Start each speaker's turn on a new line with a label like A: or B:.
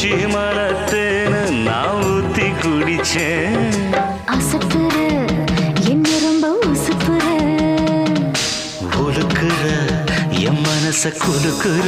A: உச்சி மரத்தேன்னு நான் ஊத்தி குடிச்சேன்.
B: அசத்துற என்ன ரொம்ப உசுப்புற,
A: உலுக்குற என் மனச குலுக்குற.